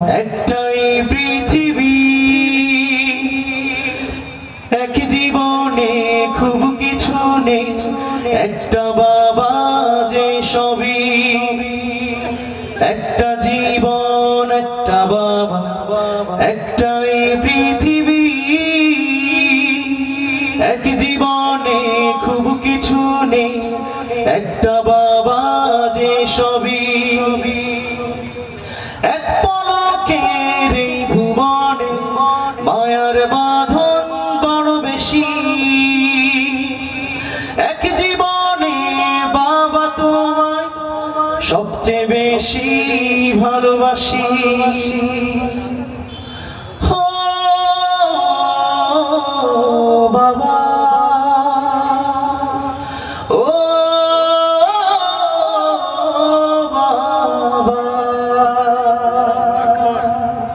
একটাই পৃথিবী, এক জীবনে খুব কিছু নেই, একটা বাবা যে সবই। একটা জীবন, একটা বাবা, একটাই পৃথিবী, এক জীবনে খুব কিছু নেই, একটা বাবা যে সবই। এক পলকের এই ভুবনে মায়ার বাঁধন বড় বেশি, এক জীবনে বাবা তোমায় সবচেয়ে বেশি ভালোবাসি।